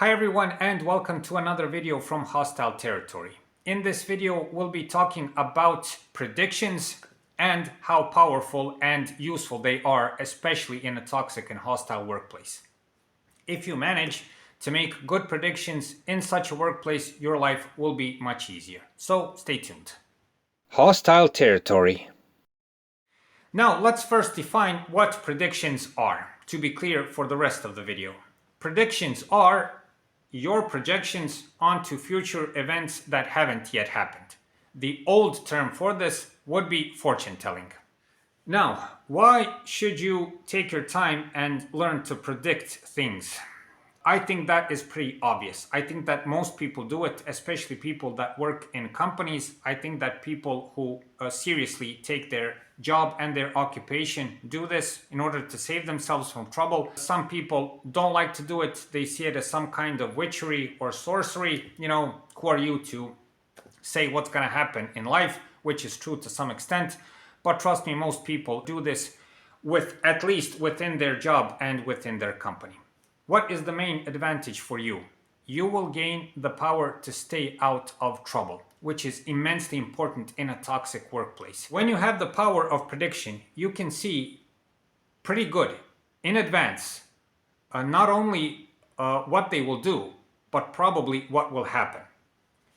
Hi everyone and welcome to another video from Hostile Territory. In this video, we'll be talking about predictions and how powerful and useful they are, especially in a toxic and hostile workplace. If you manage to make good predictions in such a workplace, your life will be much easier. So stay tuned. Hostile Territory. Now let's first define what predictions are, to be clear for the rest of the video. Predictions are your projections onto future events that haven't yet happened. The old term for this would be fortune telling. Now, why should you take your time and learn to predict things? I think that is pretty obvious. I think that most people do it, especially people that work in companies. I think that people who seriously take their job and their occupation do this in order to save themselves from trouble. Some people don't like to do it. They see it as some kind of witchery or sorcery. You know, who are you to say what's going to happen in life, which is true to some extent. But trust me, most people do this at least within their job and within their company. What is the main advantage for you? You will gain the power to stay out of trouble, which is immensely important in a toxic workplace. When you have the power of prediction, you can see pretty good in advance, not only what they will do, but probably what will happen.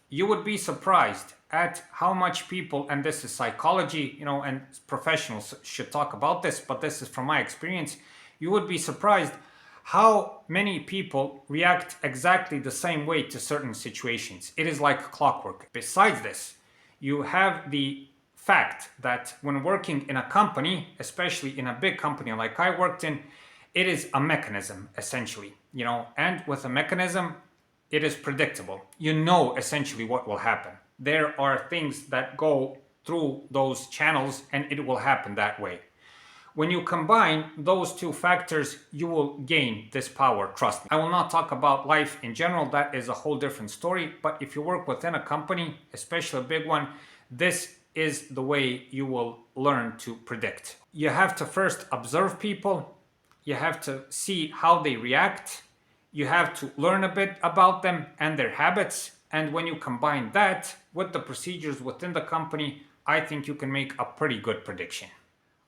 You would be surprised at how much people, and this is psychology, and professionals should talk about this, but this is from my experience, you would be surprised how many people react exactly the same way to certain situations. It is like clockwork. Besides this, you have the fact that when working in a company, especially in a big company like I worked in, it is a mechanism essentially, and with a mechanism, it is predictable. You know essentially what will happen. There are things that go through those channels and it will happen that way. When you combine those two factors, you will gain this power, trust me. I will not talk about life in general, that is a whole different story, but if you work within a company, especially a big one, this is the way you will learn to predict. You have to first observe people, you have to see how they react, you have to learn a bit about them and their habits, and when you combine that with the procedures within the company, I think you can make a pretty good prediction.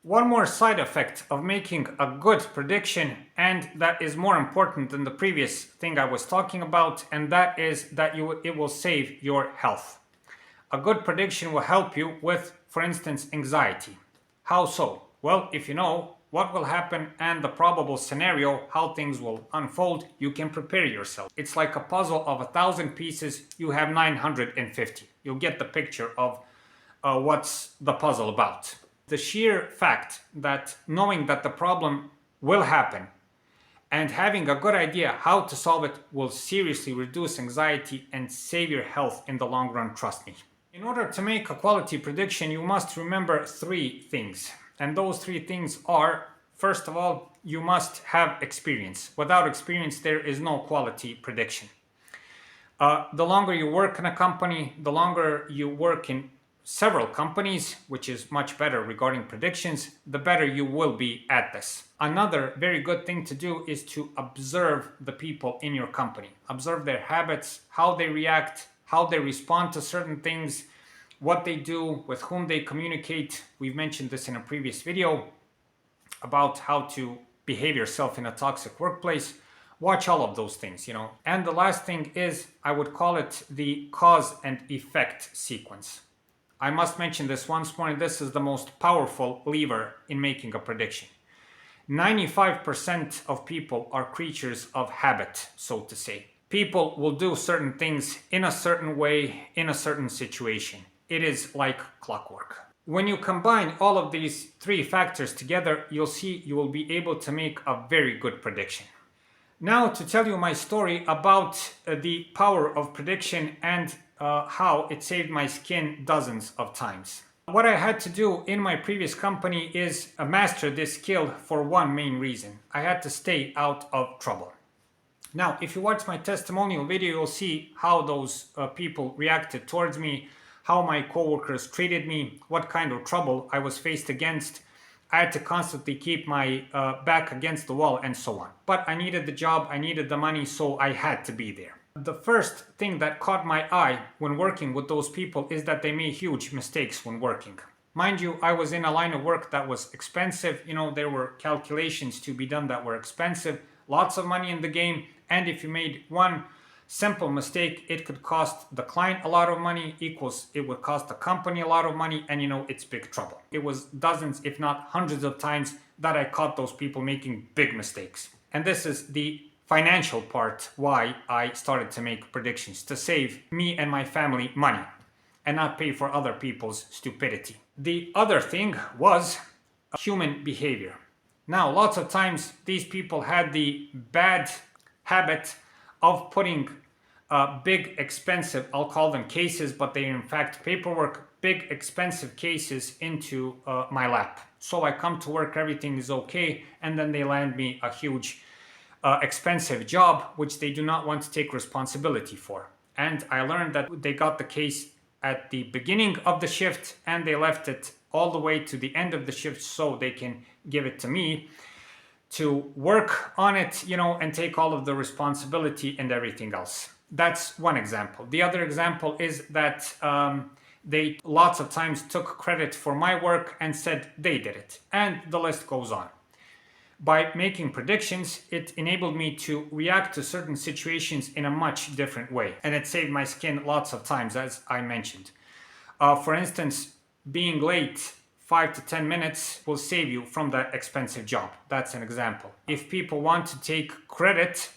One more side effect of making a good prediction, and that is more important than the previous thing I was talking about, and that is that it will save your health. A good prediction will help you with, for instance, anxiety. How so? Well, if you know what will happen and the probable scenario, how things will unfold, you can prepare yourself. It's like a puzzle of 1,000 pieces, you have 950. You'll get the picture of what's the puzzle about. The sheer fact that knowing that the problem will happen and having a good idea how to solve it will seriously reduce anxiety and save your health in the long run, trust me. In order to make a quality prediction, you must remember three things. And those three things are, first of all, you must have experience. Without experience, there is no quality prediction. The longer you work in a company, the longer you work in several companies, which is much better regarding predictions, the better you will be at this. Another very good thing to do is to observe the people in your company. Observe their habits, how they react, how they respond to certain things, what they do, with whom they communicate. We've mentioned this in a previous video about how to behave yourself in a toxic workplace. Watch all of those things, And the last thing is, I would call it the cause and effect sequence. I must mention this once more, and this is the most powerful lever in making a prediction. 95% of people are creatures of habit, so to say. People will do certain things in a certain way, in a certain situation. It is like clockwork. When you combine all of these three factors together, you'll see you will be able to make a very good prediction. Now to tell you my story about the power of prediction and how it saved my skin dozens of times. What I had to do in my previous company is master this skill for one main reason. I had to stay out of trouble. Now, if you watch my testimonial video, you'll see how those people reacted towards me, how my coworkers treated me, what kind of trouble I was faced against. I had to constantly keep my back against the wall and so on. But I needed the job, I needed the money, so I had to be there. The first thing that caught my eye when working with those people is that they made huge mistakes when working. Mind you, I was in a line of work that was expensive. There were calculations to be done that were expensive, lots of money in the game, and if you made one simple mistake, it could cost the client a lot of money, equals it would cost the company a lot of money, and it's big trouble. It was dozens, if not hundreds of times that I caught those people making big mistakes. And this is the financial part why I started to make predictions, to save me and my family money and not pay for other people's stupidity. The other thing was human behavior. Now, lots of times these people had the bad habit of putting big, expensive, I'll call them cases, but they are in fact paperwork, big, expensive cases into my lap. So I come to work, everything is okay, and then they land me a huge, expensive job, which they do not want to take responsibility for. And I learned that they got the case at the beginning of the shift and they left it all the way to the end of the shift so they can give it to me to work on it, and take all of the responsibility and everything else. That's one example. The other example is that they lots of times took credit for my work and said they did it. And the list goes on. By making predictions, it enabled me to react to certain situations in a much different way. And it saved my skin lots of times, as I mentioned. For instance, being late 5 to 10 minutes will save you from that expensive job. That's an example. If people want to take credit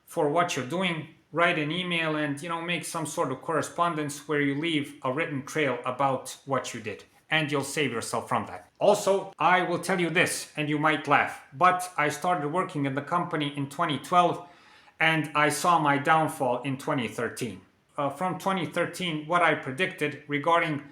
for what you're doing, write an email and make some sort of correspondence where you leave a written trail about what you did, and you'll save yourself from that. Also, I will tell you this, and you might laugh, but I started working in the company in 2012 and I saw my downfall in 2013. From 2013, what I predicted regarding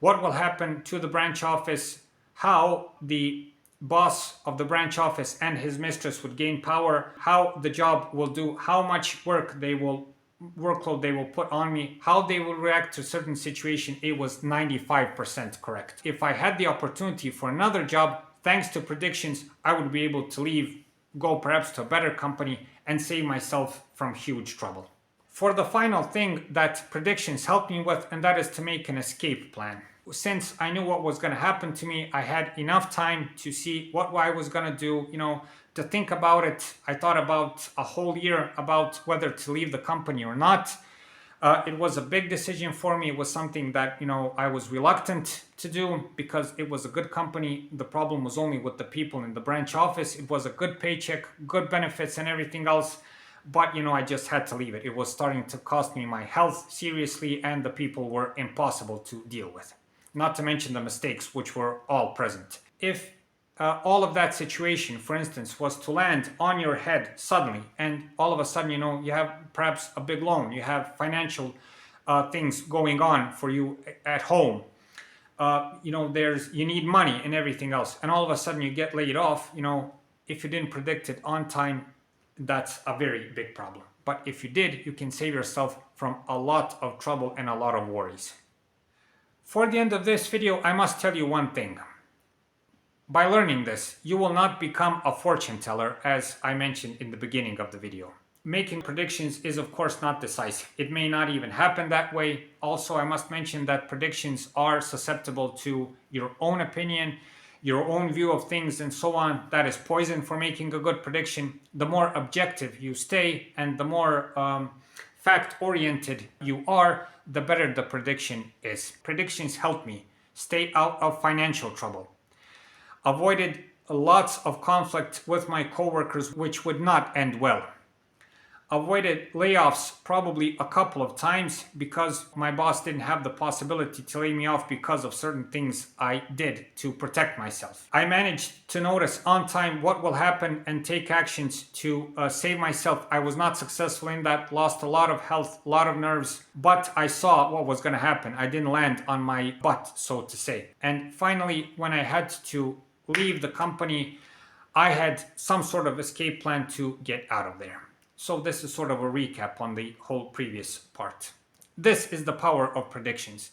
what will happen to the branch office, how the boss of the branch office and his mistress would gain power, how the job will do, how much workload they will put on me, how they will react to certain situation, it was 95% correct. If I had the opportunity for another job, thanks to predictions, I would be able to leave, go perhaps to a better company and save myself from huge trouble. For the final thing that predictions helped me with, and that is to make an escape plan. Since I knew what was going to happen to me, I had enough time to see what I was going to do, to think about it. I thought about a whole year about whether to leave the company or not. It was a big decision for me. It was something that, I was reluctant to do because it was a good company. The problem was only with the people in the branch office. It was a good paycheck, good benefits and everything else. But, I just had to leave it. It was starting to cost me my health seriously, and the people were impossible to deal with. Not to mention the mistakes, which were all present. If all of that situation, for instance, was to land on your head suddenly, and all of a sudden, you have perhaps a big loan, you have financial things going on for you at home, you need money and everything else, and all of a sudden you get laid off, if you didn't predict it on time, that's a very big problem. But if you did, you can save yourself from a lot of trouble and a lot of worries. For the end of this video, I must tell you one thing. By learning this, you will not become a fortune teller, as I mentioned in the beginning of the video. Making predictions is of course not decisive. It may not even happen that way. Also, I must mention that predictions are susceptible to your own opinion, your own view of things and so on. That is poison for making a good prediction. The more objective you stay and the more fact-oriented you are, the better the prediction is. Predictions helped me stay out of financial trouble. Avoided lots of conflict with my coworkers, which would not end well. Avoided layoffs probably a couple of times because my boss didn't have the possibility to lay me off because of certain things I did to protect myself. I managed to notice on time what will happen and take actions to save myself. I was not successful in that, lost a lot of health, a lot of nerves, but I saw what was going to happen. I didn't land on my butt, so to say. And finally, when I had to leave the company, I had some sort of escape plan to get out of there. So this is sort of a recap on the whole previous part. This is the power of predictions.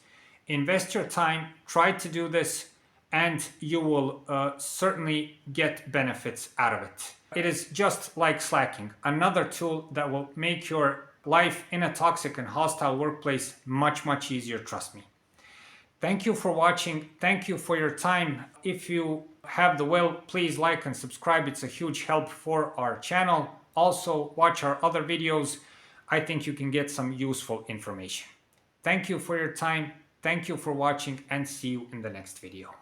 Invest your time, try to do this, and you will certainly get benefits out of it. It is just like slacking, another tool that will make your life in a toxic and hostile workplace much, much easier, trust me. Thank you for watching. Thank you for your time. If you have the will, please like and subscribe. It's a huge help for our channel. Also, watch our other videos. I think you can get some useful information. Thank you for your time. Thank you for watching, and see you in the next video.